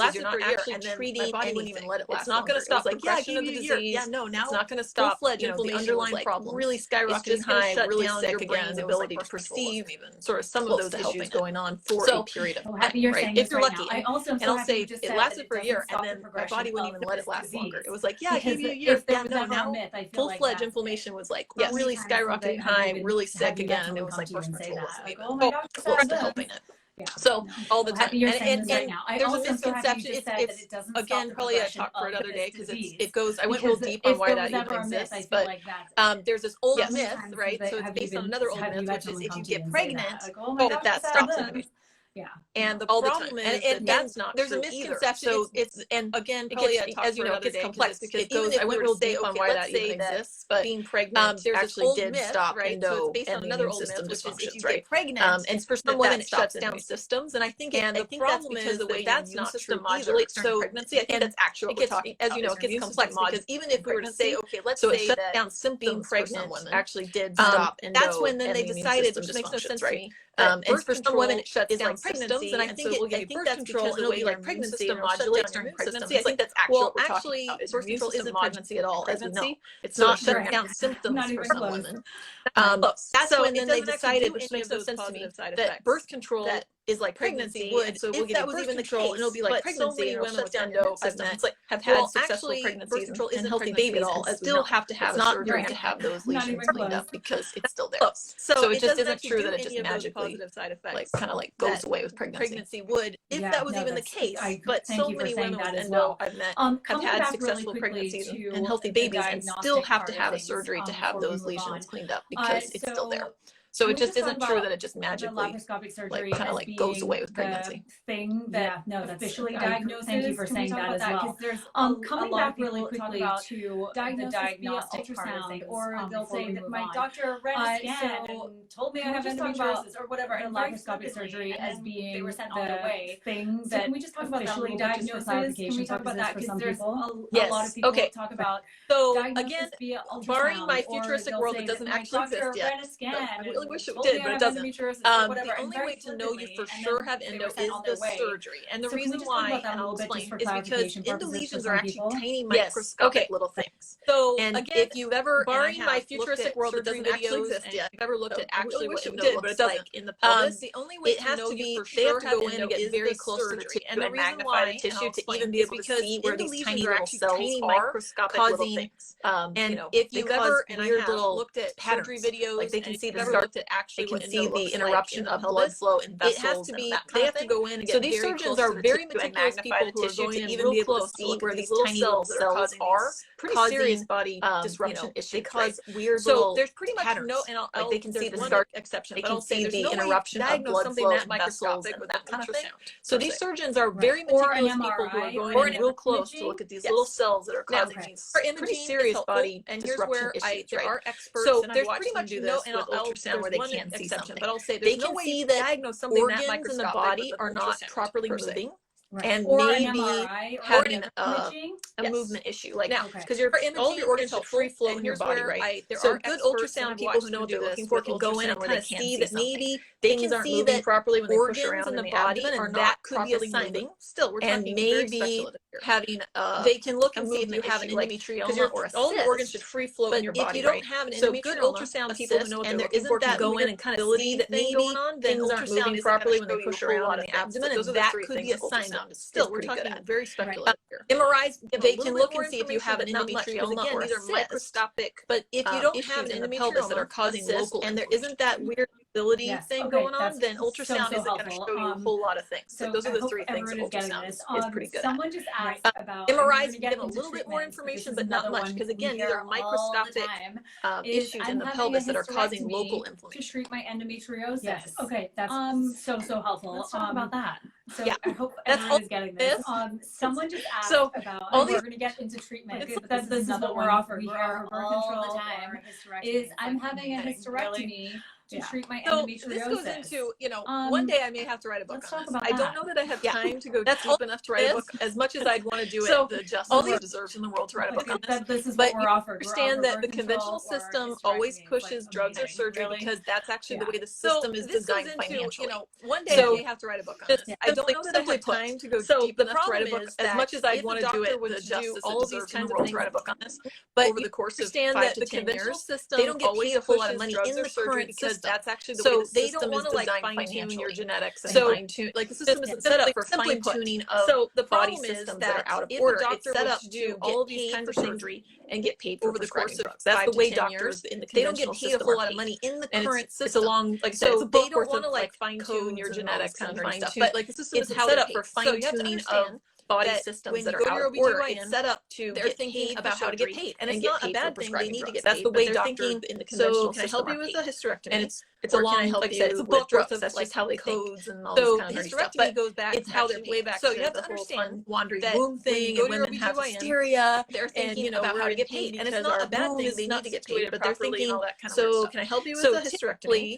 lasted for a year, and then my body wouldn't even let it last. It's not going to stop progression of the disease. Yeah, no, now it's not going to stop full-fledged inflammation, the underlying problems. Really skyrocketing high, really sick again, the ability to perceive sort of some of those issues going on for a period of time, right? If you're lucky. And I'll say it lasted for a year, and then my body wouldn't even let it last longer. It was like, yeah, I gave you a year. Yeah, no, now full-fledged inflammation was like really skyrocketing high, really sick again, and it was like birth control wasn't even close to helping it. Yeah. So all the time, and right now. there's a misconception. It's again probably a talk for another day because it goes. I went real deep on why that even exists, but there's this old myth, right? So it's based on another old myth, which is if you get pregnant, that stops it. Yeah. And the problem is that that's not true. There's a misconception. So it's and again, probably as you know, it gets complex because it goes. I went real deep on why that even exists, but being pregnant actually did stop endo and another old myth, which is if you get pregnant, and for some women it shuts down systems. And I think the problem is the way that's not system modulates during pregnancy. I think that's actually what we're talking about. As you know, it gets complex because even if we were to say, okay, let's say that down symptoms pregnant actually did stop endo, that's when then they decided, which makes no sense to me. And for some women, it shuts down symptoms, and I think that's because the way your immune system modulates during pregnancy. I think that's actually what we're talking about. Is birth control isn't pregnancy at all, as we know. It's not shutting down symptoms for some women. That's when then they decided, which makes no sense to me, that birth control is like pregnancy would. So we'll get birth control, and it'll be like pregnancy. So many women with endo I've met have had successful pregnancies and healthy babies, and still have to have a surgery to have those lesions cleaned up because it's still there. So it just isn't true that it just magically like kind of like goes away with pregnancy would, if that was even the case. But so many women with endo I've met have had successful pregnancies and healthy babies, and still have to have a surgery to have those lesions cleaned up because it's still there. So it just isn't true that it just magically like kind of like goes away with pregnancy. Thing that officially diagnosed. Thank you for saying that as well. Because there's coming back really quickly to the diagnostic part of things, or they'll say that my doctor ran a scan and told me I have endometriosis or whatever, and laparoscopic surgery as being they were sent on their way. Things that can we just talk about officially diagnosis? Can we talk about that? Because there's a lot of people talk about. So again, barring my futuristic world that doesn't actually exist yet. I really wish it did, but it doesn't. The only way to know you for sure have endo is the surgery. And the reason why, and I'll explain, is because endo lesions are actually tiny microscopic little things. So again, if you've ever, barring my futuristic world that doesn't actually exist yet, if you've ever looked at actually what endo looks like in the pelvis, the only way to know you for sure have endo and get very close to the tissue and magnify the tissue to even be able to see where these tiny little cells are causing, and if you've ever, and I have looked at surgery videos, like they can see the start to actually, they can see the interruption of blood flow in vessels. It has to be, they have to go in and get very close to the tissue. So these surgeons are very meticulous people who are going in even be able to see where these tiny little cells are, pretty serious body disruption issues. They cause weird little there's pretty much patterns. No, and like they can see the start exception. They can see the interruption of blood flow in vessels and that kind of thing. So these surgeons are very meticulous people who are going in real close to look at these little cells that are causing these pretty serious body disruption issues. There are experts, so there's pretty much no, and ultrasound where they can't see something. But I'll say they can see that organs in the body are not properly moving. Right. And or maybe having a movement issue, like now, because all of your organs should free flow in your body, right? So good ultrasound people who know what they're looking for can go in and kind of see that maybe things aren't moving properly when they push around in the body, and that could be a sign. Still, we're talking maybe having they can look and see if you have an endometrioma or a cyst. All your organs should free flow in your body. If you don't have an endometrioma, so good ultrasound people who know what they're looking for can go in and kind of see that maybe things aren't moving properly when they push around in the abdomen, and that could be a sign. Still, we're talking very speculative here. MRIs, they can look and see if you have an endometrioma or a cyst. These are microscopic, but if you don't have an endometrioma that are causing local, and there isn't that weird mobility thing going on, then ultrasound isn't going to show you a whole lot of things. So those are the three things that ultrasound is pretty good at. Someone just asked about MRIs give a little bit more information, but not much, because again, these are microscopic issues in the pelvis that are causing local inflammation. To treat my endometriosis. Yes. Okay, that's so helpful. Let's talk about that. So I hope everyone is getting this. Someone just asked about, all these, we're going to get into treatment, but this is what we're offering. We are birth control all the time. Is I'm having a hysterectomy to treat my endometriosis. This goes into, one day I may have to write a book on this. I don't know that I have time to go deep enough to write a book as much as I'd want to do it the justice it deserves in the world to write a book on this. This is what we're offering. Understand that the conventional system always pushes drugs or surgery because that's actually the way the system is designed financially. One day I may have to write a book on this. I don't know that I have time to go deep enough to write a book as much as I'd want to do it the justice it deserves in the world to write a book on this. But over the course of 5 to 10 years, they don't get paid a whole lot of money in the current system. That's actually the way the system don't want to like fine-tune your genetics and fine-tune, like the system isn't set up for fine-tuning of the body systems that are out of order. It's set up to do all of these kinds of surgery and get paid over the course of drugs. That's the way doctors in the conventional system, they don't get paid a whole lot of money in the current system. It's a long, like I said, it's a book worth of like fine-tune your genetics and fine-tune, but like the system is set up for fine-tuning of body systems that are out of order. It's set up to they're thinking about how to get paid, and it's not a bad thing. They need to get paid. That's the way doctors in the conventional system. So can I help you with a hysterectomy? And it's a long, like I said, it's a book worth of that's just how they codes and all this kind of stuff. But goes back. It's how they're way back. So you have to understand wandering womb thing, and women have hysteria. They're thinking about how to get paid, and it's not a bad thing. They need to get paid, but they're thinking. So can I help you with a hysterectomy?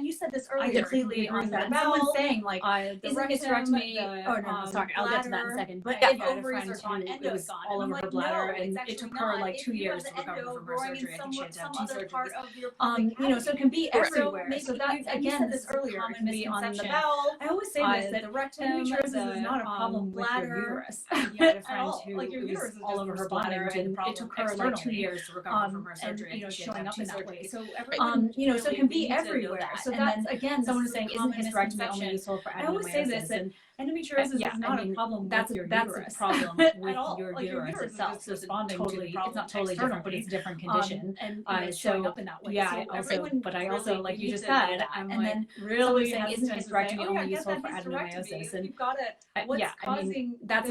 you said this earlier. I completely agree with that. Someone's saying like, the isn't hysterectomy? Sorry, I'll get to that in a second. But if ovaries are gone, endo is gone. all over her bladder, no, and it took her like 2 years to recover from her surgery. I think she had to have 2 surgeries. You know, so it can be everywhere. So that's again, this earlier. common It can be on the misconception. bowel. I always say this, that the rectum, endometriosis is not a problem with your uterus. I had a friend who like your uterus is all over her bladder, and it took her like 2 years to recover from her surgery. And, you know, showing up in that way. So you know, so it can be everywhere. So And that's then again, someone is saying, isn't hysterectomy only useful for adenomyosis? I always say this, that endometriosis is not a problem with your uterus. That's a problem with your like uterus itself. So it's responding totally, to the problem it's not totally different, but it's a different condition. And you know, showing up in that way. Yeah, So I also, like you just needs to said, know I'm and like, then really saying, isn't hysterectomy only useful for adenomyosis? adenomyosis? And you've got it. what's causing that's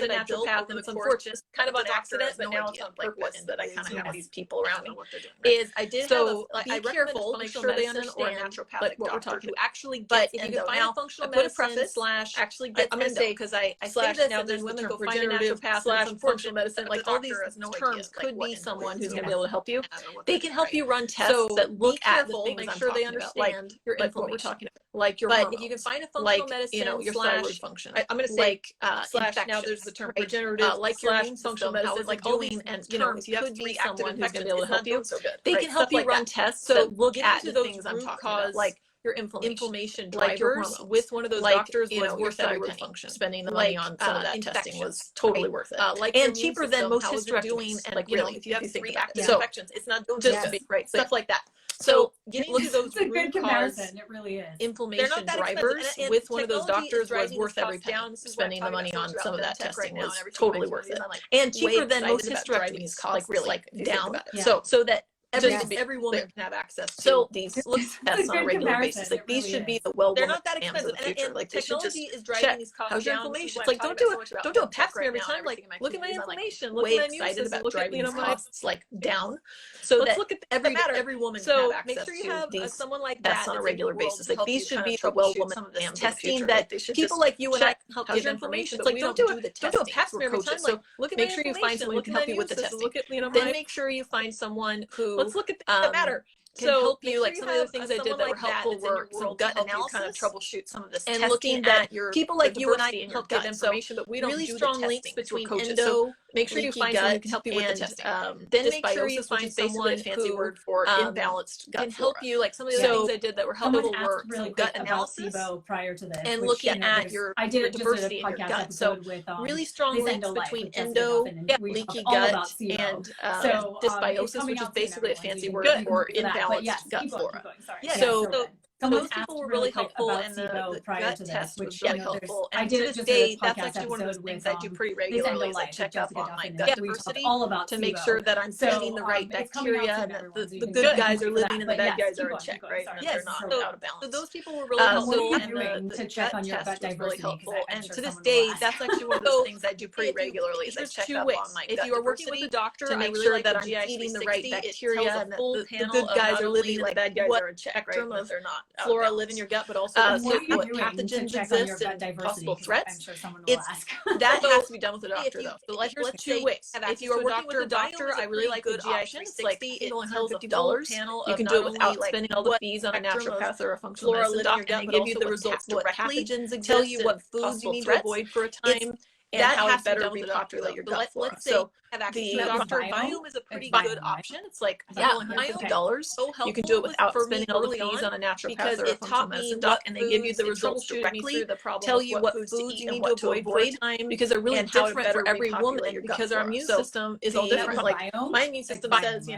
find a naturopath, and it's unfortunate, kind of on accident, but now it's on purpose that I kind of have these people around me. Is I did so be careful to make sure they understand like what we're talking about. Actually, but if you can find a functional medicine slash actually get I'm going to say because I say this now, then women go find a naturopath slash functional medicine, like all these terms could be someone who's going to be able to help you. They can help you run tests that look at the things make sure they understand your inflammation, what we're talking about, like your hormones. If you can find a functional medicine, your thyroid function. I'm going to say slash now there's the term regenerative, like your immune functional medicine, like all these and if you could be someone who's going to be able to help you. They can help you run tests that look at the things I'm talking about, like your inflammation drivers with one of those doctors was worth every penny. Spending the money on some of that testing was totally worth it, and cheaper than most hysterectomies. And like really, if you have 3 active infections, it's not just right stuff like that. So look at those it's a good comparison. It really is. Inflammation drivers with one of those doctors was worth every penny. Spending the money on some of that testing was totally worth it, and cheaper than most hysterectomies. Like really, down. So that every woman can have access to these tests on a regular basis. Like these should be the they're not that expensive. And like technology is driving these costs how's your down. inflammation? It's like don't do a pap smear every time. Like look at my inflammation. Look at my immune system. Look at costs like down. So let's that look at every woman can have access make sure you have to someone like that on a regular basis. Like these should be the well-woman testing that people like you and I help give information. It's like don't do a pap smear every time. So look at make sure you find someone who can help you with the testing. Then make sure you find someone who let's look at that matter. Can help you, like some of the things I did that were helpful were some gut analysis, kind of troubleshoot some of this and testing that people like you and I can help give information, but we don't really do strong links between endo. Make sure you find someone who can help you with the testing. Then make sure you find someone who fancy word for imbalanced gut can help you. Like some of the things I did that were helpful were some gut analysis prior to this, and looking at your diversity in your gut. So really strong links between endo, leaky gut, and dysbiosis, which is basically a fancy word for imbalanced gut flora. So those people were really helpful, and the gut test was really helpful. And to this day, that's actually one of those things I do pretty regularly. I check up on my gut diversity to make sure that I'm getting the right bacteria, and that the good guys are living and the bad guys are in check, right? And they're not out of balance. So those people were really helpful, and the gut test was really helpful. And to this day, that's actually one of those things I do pretty regularly. Is I check up on my gut. If you are working with a doctor to make sure that I'm eating the right bacteria, and that the good guys are living and the bad guys are in check, right? And they're not. Flora live in your gut, but also what pathogens exist and possible threats. That has to be done with a doctor, though. So like, here's two ways. If you are working with a doctor, I really like the GI options. It's like $50. You can do it without spending all the fees on a naturopath or a functional medicine doc, and they give you the results directly, tell you what foods you need to avoid for a time. And that has better repopulate your gut flora. So the Dr. Biome is a pretty good option. It's like $150. You can do it without spending all the fees on a naturopath or a functional medicine doc, and they give you the results directly, tell you what foods you need to avoid for a time, because they're really different for every woman, because our immune system is all different. Like my immune system says,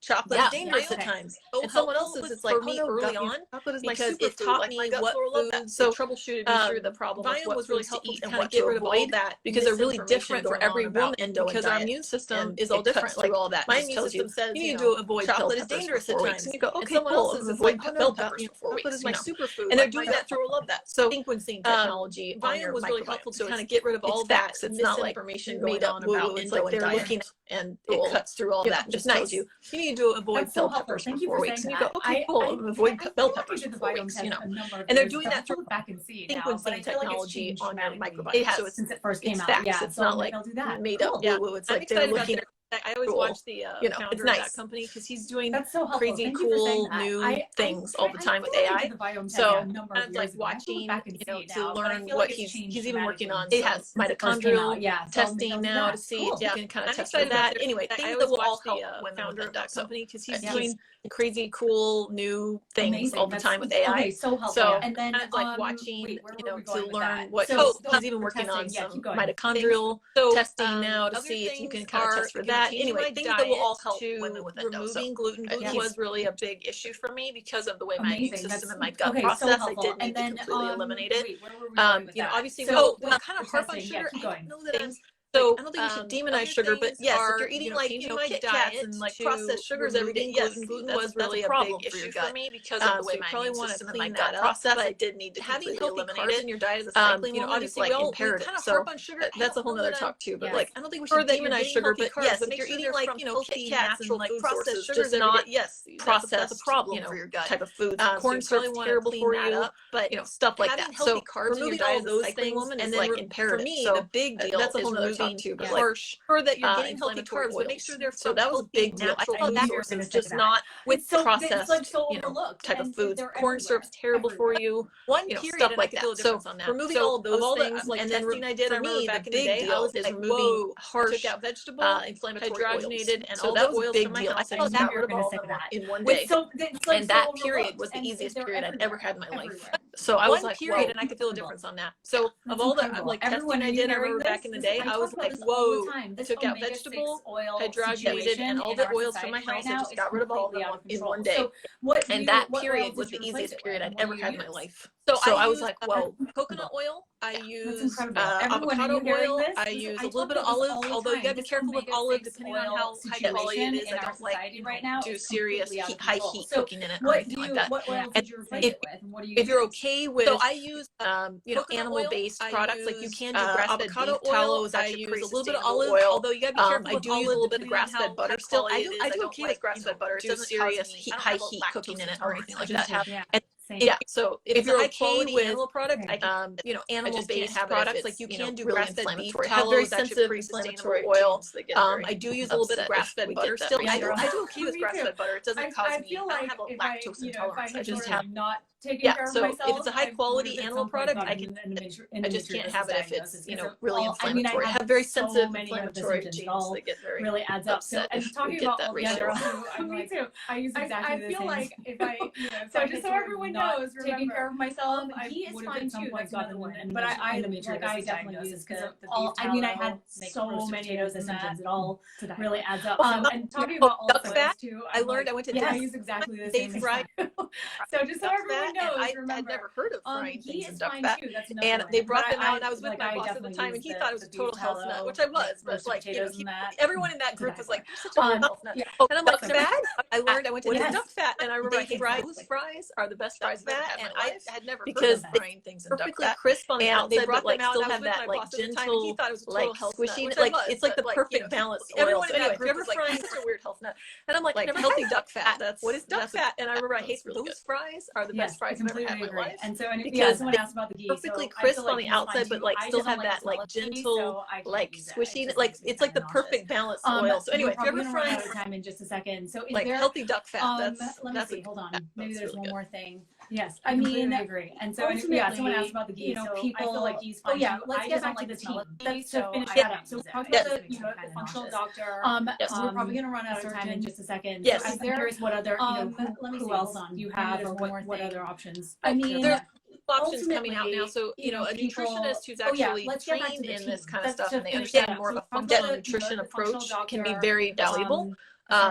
chocolate is dangerous at times. And someone else's, it's like me early on, because it taught me what foods, so troubleshooted me through the problem of what foods to eat and what to avoid, because they're really different for every woman, because our immune system is all different. Like all that, my immune system says, you need to avoid chocolate is dangerous at times. And you go, okay, someone else's is like bell peppers for 4 weeks. Chocolate is my superfood. And they're doing that through all of that. So sequencing technology Biome was really helpful to kind of get rid of all that misinformation made up about Endo and looking and it cuts through all that and just tells you need to avoid bell peppers for 4 weeks. And you go, okay, cool, avoid bell peppers for 4 weeks, And they're doing that through sequencing technology on your microbiome. So it's, since it first came out, it's not like made up woo-woo. It's like they're looking at I always watch the founder of that company, because he's doing crazy cool new things all the time with AI. So I'm like watching, to learn what he's even working on. It has mitochondrial testing now to see if you can kind of test for that. Anyway, things that will all help women founder of that company, because he's doing crazy cool new things all the time with AI. So and then I'm like watching, to learn what he's even working on some mitochondrial testing now to see if you can kind of test for that. Anyway, things that will all help women with Endo. Removing gluten was really a big issue for me because of the way my immune system and my gut process. I did need to completely eliminate it. Obviously, we'll kind of harp on sugar. I don't know that So I don't think we should demonize sugar, but yes, if you're eating like Kit Kats and like processed sugars every day, yes, gluten was really a big issue for me because of the way my immune system and my gut process. I did need to having healthy carbs in your diet as a cycling woman is like imperative. So that's a whole nother talk too. But like I don't think we should demonize sugar, but yes, if you're eating like Kit Kats and like processed sugars, not processed, that's a problem for your gut type of foods. Corn syrup is terrible for you, but stuff like that. So removing all those things and then like imperative. So the big deal is removing too, but harsh, or that you're getting healthy carbs, but make sure they're so that was a big deal. I thought that was just not with processed, type of foods. Corn syrup's terrible for you. One period, stuff like that. So removing all of those things, and then testing I did for me, the big deal is removing harsh, inflammatory hydrogenated, and all the oils from my house. I just got rid of all of them in one day, and that period was the easiest period I've ever had in my life. So I was like, period, and I could feel a difference on that. So of all the like testing I did, I remember back in the day, I was like, whoa, I took out vegetable, hydrogenated, and all the oils from my house. I just got rid of all of them in one day. And that period was the easiest period I'd ever had in my life. So I was like, well, coconut oil, I use avocado oil, I use a little bit of olive, although you gotta be careful with olive depending on how high quality it is. I don't like, do serious high heat cooking in it or anything like that. What oil did you replace it with? And what do you If you're okay with, so I use animal-based products, like you can do grass-fed beef tallow is actually pretty sustainable oil. Although you gotta be careful. I do use a little bit of grass-fed butter still. I do okay with grass-fed butter. It doesn't serious high heat cooking in it or anything like that. Yeah, so if you're okay with animal product, animal-based products, like you can do grass-fed beef tallow, very sensitive inflammatory oil. I do use a little bit of grass-fed butter still. I do okay with grass-fed butter. It doesn't cause me, I don't have a lactose intolerance. I just have not taking care of myself. If it's a high quality animal product, I just can't have it if it's really inflammatory. I have very sensitive inflammatory genes that get very really adds up. So and talking about all the other, me too. I use exactly the same. I feel like if I, so just so everyone knows, taking care of myself, he is fine too. That's another one. But I definitely use because I had so many of those symptoms. It all really adds up. And talking about all duck fat too, I learned. I went to I use exactly the same. So just so everyone knows, I had never heard of frying things in duck fine fat. Too. That's And they brought them out, and I was with my boss at the time, and he thought it was a total health nut, which I was, but like, everyone in that group was like, "You're such a health nut." And I'm like, "Fat?" I learned. I went to duck fat, and I remember those fries are the best fries I've ever had in my life. I had never heard of frying things in duck fat. Perfectly crisp on the outside, but like still have that like gentle, like squishy, like it's like the perfect balance. Everyone in that group was like, "You're such a weird health nut," and I'm like, "Healthy duck fat. That's what is duck fat?" And I remember I hate those fries are the best fries I've ever had in my life. And so, because someone asked about the ghee, perfectly crisp on the outside, but like still have that like gentle, like squishy, like it's like the perfect balance oil. So anyway, if you're ever frying time in just a second, so like healthy duck fat, let me see. Hold on, maybe there's one more thing. Yes, I mean, agree. And so someone asked about the ghee. So people I feel like gee's fine. Let's get back to the tea. Let's finish that up. So talk about the functional doctor. We're probably gonna run out of time in just a second. Yes, I'm curious what other who else you have or what other options. I mean, there's options coming out now. So a nutritionist who's actually trained in this kind of stuff and they understand more of a functional nutrition approach can be very valuable.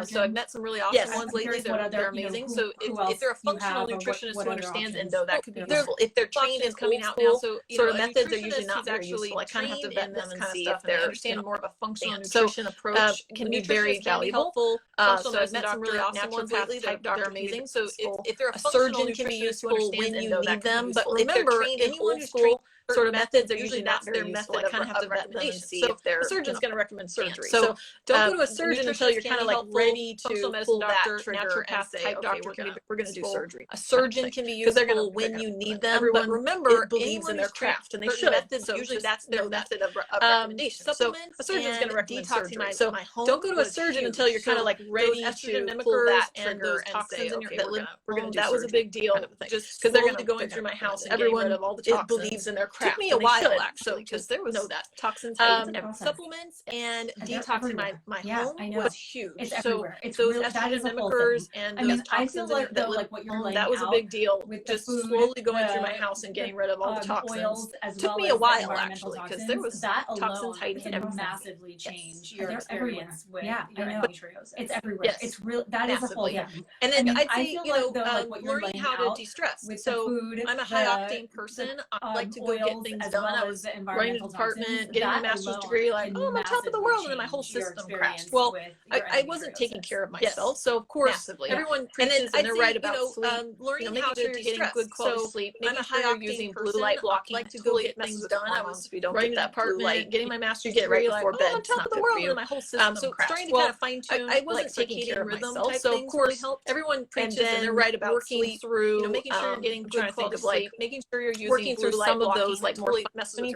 So I've met some really awesome ones lately. They're amazing. So if they're a functional nutritionist who understands endo, that could be useful. If they're trained in coming out now, so sort of methods are usually not very useful. I kind of have to vet them and see if they understand more of a functional nutrition approach can be very valuable. So I've met some really awesome ones lately. They're amazing. So if they're a surgeon can be useful when you need them, but remember, anyone who's trained sort of methods are usually not very useful. I kind of have to vet them and see if they're. A surgeon's going to recommend surgery. So don't go to a surgeon until you're kind of like ready to pull that trigger and say, okay, we're going to do surgery. A surgeon can be useful when you need them, but remember, believes in their craft and they should. So usually that's their method of recommendation. So a surgeon's going to recommend surgery. So don't go to a surgeon until you're kind of like ready to pull that trigger and say, okay, we're going to do that was a big deal. Just because they're going to be going through my house and everyone believes in their craft. Took me a while actually because there was that toxins, supplements and detoxing my home was huge. It's everywhere. It's those really, estrogen mimickers and those toxins that live what you're that was a big deal. With just slowly going through my house and getting rid of all the toxins. Took me a while actually because there was toxins hiding in everything. Massively change your experience with your endometriosis. It's everywhere. Yes. It's real. That is a whole thing. And then I'd say learning how to de-stress. So I'm a high octane person. I like to go get things done. I was running a department, getting my master's degree, like, oh, I'm on top of the world, and then my whole system crashed. Well, I wasn't taking care of myself, so of course, everyone preaches and they're right about sleep. Learning how to get good quality sleep. I'm a high octane using blue light blocking. I like to go get things done. I was running that apartment, getting my master's degree, right before bed. I'm on top of the world, and my whole system crashed. So starting to kind of fine tune. I wasn't taking care of myself, so of course, everyone preaches and they're right about working through, making sure you're getting good quality sleep, making sure you're using working through some of those like more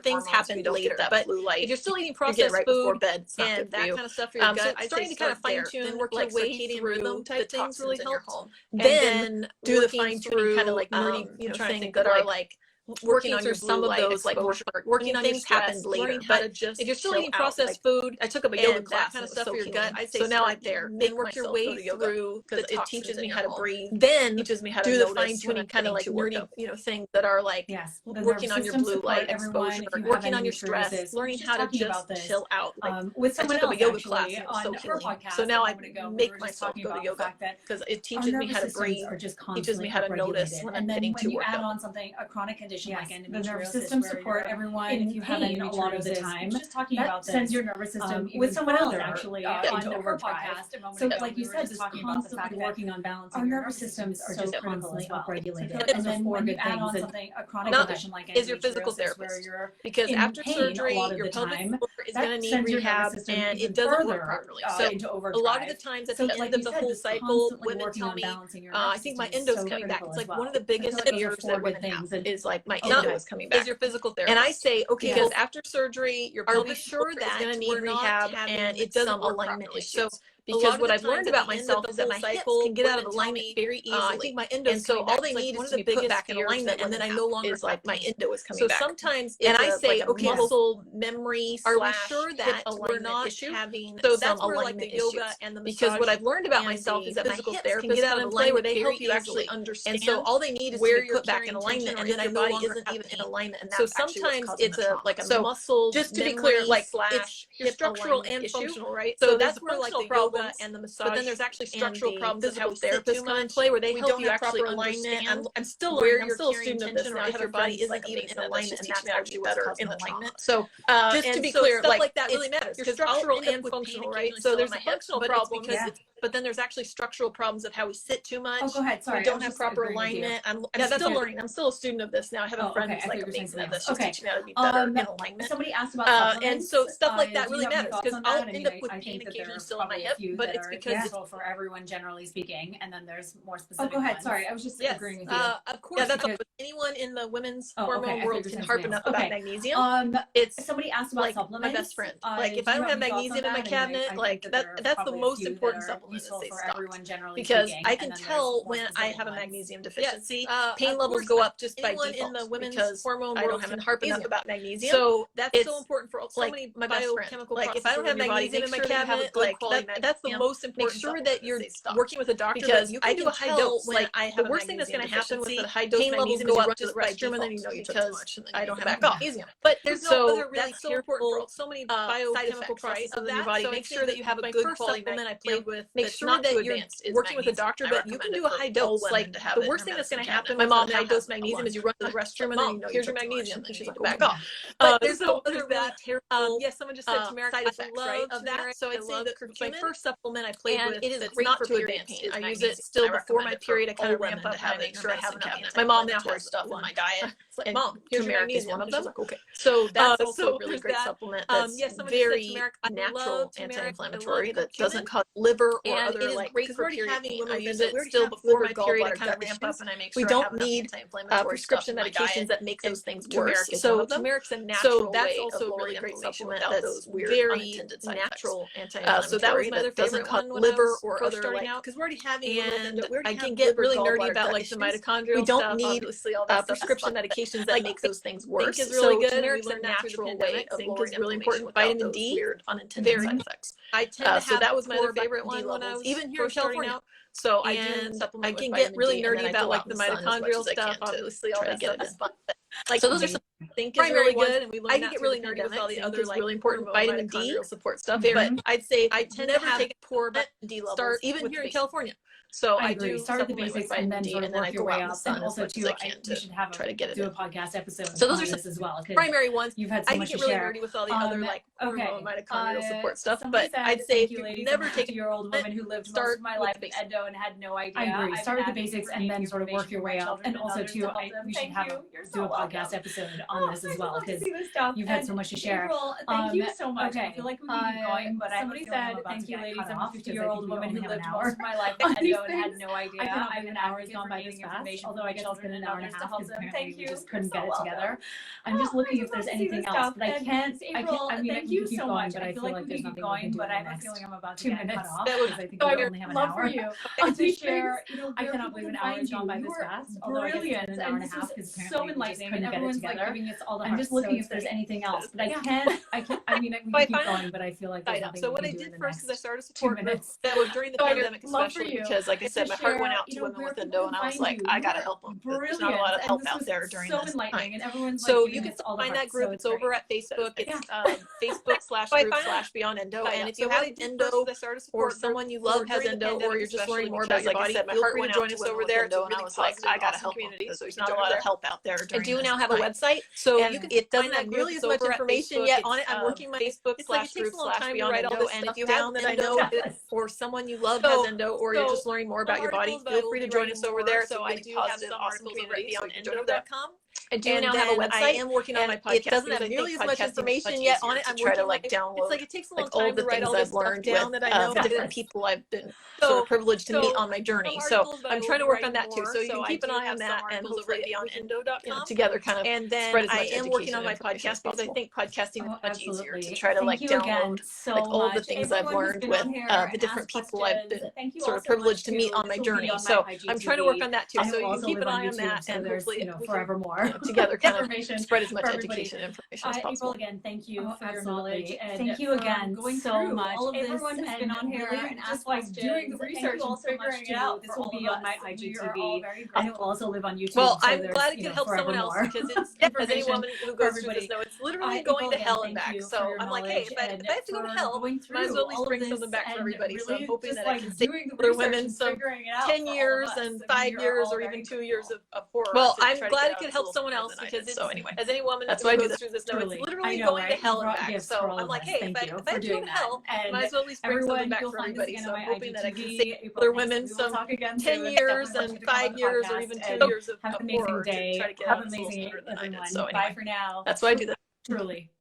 things happen later. But if you're still eating processed food and that kind of stuff for your gut, starting to kind of fine tune, work your way through type things really helps. Then do the fine tuning kind of like nerdy, things that are like working through some of those like working on things happened later. But if you're still eating processed food, I took up a yoga class, that kind of stuff for your gut. So now I'm there and work your way through because it teaches me how to breathe. Then teaches me how to do the fine tuning kind of like nerdy, things that are like working on your blue light exposure, working on your stress, learning how to just chill out. With someone else, a yoga class, and it was so healing. So now I make myself go to yoga because it teaches me how to breathe, teaches me how to notice when I'm getting too worked up. On something, a chronic condition like endometriosis, the nervous system support everyone if you have a lot of the time. Just talking about this, sends your nervous system with someone else actually into on her podcast. So like you said, just constantly working on balancing. Our nervous systems are just constantly upregulated, and then when you add on something, a chronic condition like endometriosis, is your physical therapist, because after surgery your pelvic floor is going to need rehab and it doesn't work properly. So a lot of the times at the end of the whole cycle, women tell me, I think my endo's coming back. It's like one of the biggest fears that women have is like my endo is coming back. Is your physical therapist. And I say, okay, because after surgery, your pelvic floor is going to need rehab and it doesn't work properly. So because what I've learned about myself is that my hips can get out of alignment very easily. I think my endo, and so all they need is to be put back in alignment, and then I no longer is like my endo is coming back. So sometimes, and I say, okay, muscle memory. Are we sure that we're not having? So that's where like the yoga and the massage. Because what I've learned about myself is that my hips can get out of play where they help you actually understand. And so all they need is to be put back in alignment, and then I no longer isn't even in alignment. And so sometimes it's a like a muscle. Just to be clear, like it's your structural and functional, right? So that's where like the yoga and the massage, but then there's actually structural problems of how therapists come into play where they help you actually understand. I'm still learning. I'm still a student of this now. If your body isn't even in alignment, and that's actually better in alignment. So just to be clear, like that really matters. Your structural and functional, right? So there's a functional problem, but then there's actually structural problems of how we sit too much. Oh, go ahead. Sorry, we don't have proper alignment. I'm still learning. I'm still a student of this now. I have a friend who's like amazing at this. She's teaching me how to be better in alignment. Somebody asked about supplements. And so stuff like that really matters because I'll end up with pain occasionally still in my hip, but it's because it's for everyone generally speaking, and then there's more specific. Oh, go ahead. Ones. Sorry, I was just agreeing with you. Of course, that's anyone in the women's hormone world can harp enough about magnesium. It's somebody asked about like supplements. My best friend. Like if I don't have magnesium in my cabinet, like that's the most important supplement that they stock. Because I can tell when I have a magnesium deficiency. Pain levels go up just by default in the women's hormone world. I don't have to harp enough about magnesium. So that's so important for so many my biochemical. Like if I don't have magnesium in my cabinet, like that's the most important. Make sure that you're working with a doctor because I do a high dose. Like the worst thing that's going to happen with the high dose magnesium is you run to the restroom and then you know you took too much. I don't have magnesium. But there's no other really careful. So many biochemical processes in your body. Make sure that you have a good quality supplement I played with. Make sure that you're working with a doctor, but you can do a high dose. Like the worst thing that's going to happen with high dose magnesium is you run to the restroom and then you know here's your magnesium and she's like back off. But there's no other really terrible. Yes, someone just said turmeric side effects, right? Of that. So I'd say that my first supplement I played with, it is great for period pain. I use it still before my period. I kind of ramp up to make sure I have enough. My mom now has stuff in my diet. It's like, Mom, turmeric is one of them. Okay, so that's also a really great supplement. That's very natural anti-inflammatory that doesn't cause liver or other like. Because we're already having, I use it still before my period. I kind of ramp up and I make sure we don't need prescription medications that make those things worse. So turmeric's a natural. So that's also a really great supplement that's very natural anti-inflammatory. So that was my other favorite one. Liver or other like because we're already having and I can get really nerdy about like the mitochondrial stuff. We don't need prescription medications that make those things worse. Zinc is really good. Turmeric's a natural way of zinc is really important. Vitamin D, weird unintended side effects. I tend to have so that was my other favorite one when I was even here in California. So I can get really nerdy about like the mitochondrial stuff. Obviously, all that stuff is fun. Like so those are some think is really good, and we learned I can get really nerdy with all the other like really important vitamin D support stuff. But I'd say I tend to take poor vitamin D levels, start even here in California. So I do start with the basics and then sort of work your way out. And also too, we should have try to get do a podcast episode. So those are some as well. Primary ones. You've had so much to share. I get really nerdy with all the other like hormone mitochondrial support stuff. But I'd say if you never take a 2-year-old woman who lived most of my life with endo and had no idea. I agree. Start with the basics and then sort of work your way out. And also too, we should have do a podcast episode on this as well because you've had so much to share. Thank you so much. Okay. I feel like we need to be going, but somebody said, thank you, ladies. I'm a 50-year-old woman who lived most of my life with endo ago and had no idea. I've been hours gone by this fast, although I guess it's been an hour and a half because apparently we just couldn't get it together. I'm just looking if there's anything else, but I can't. I mean, thank you so much. But I feel like there's nothing we can do. But I have a feeling I'm about to get cut off because I think we only have an hour. For you. And to share, I cannot believe an hour has gone by this fast. Although I guess it's been an hour and a half because apparently so enlightening, and everyone's like giving us all the I'm just looking if there's anything else, but I can't. I mean, we can keep going, but I feel like there's nothing. So what I did first is I started a support group that was during the pandemic, especially because, like I said, my heart went out to women with Endo, and I was like, I gotta help them. There's not a lot of help out there during this time. And everyone's so you can find that group. It's over at Facebook. It's Facebook/group/Beyond Endo. And if you have Endo or someone you love has Endo, or you're just learning more about your body, feel free to join us over there. It's really positive. I gotta help them because there's not a lot of help out there. I do now have a website, so it doesn't have really as much information yet on it. I'm working my Facebook/group/Beyond Endo, and if you have Endo or someone you love has Endo, or you're just learning more about your body, feel free to join us over there. So I do have some awesome community on Endo.com. I do now have a website. I am working on my podcast. It doesn't have nearly as much information yet on it. I'm trying to download. It's like it takes a long time to write all this stuff down that I know different people I've been sort of privileged to meet on my journey. So I'm trying to work on that too. So you can keep an eye on that, and hopefully together kind of. And then I am working on my podcast because I think podcasting is much easier to try to download all the things I've learned with the different people I've been sort of privileged to meet on my journey. So I'm trying to work on that too. So you can keep an eye on that, and hopefully forevermore. Together kind of spread as much education and information as possible. April, again, thank you for your knowledge, and thank you again going so much. All of this, everyone who's been on here and asked questions, doing the research and figuring it out. This will be on my IGTV, and it will also live on YouTube. Well, I'm glad it could help someone else because it's as any woman who goes through this knows, it's literally going to hell and back. So I'm like, hey, if I have to go to hell, might as well at least bring something back for everybody. So I'm hoping that I can save other women some 10 years and 5 years or even 2 years of horror. Well, I'm glad it could help someone else because it's, anyway, as any woman that's who goes through this knows, it's literally going to hell and back. So I'm like, hey, if I have to go to hell, might as well at least bring something back for everybody. So I'm hoping that I can save other women some 10 years and 5 years or even 2 years of horror to try to get out of the soul sooner than I did. So anyway, bye for now. That's why I do that. Truly.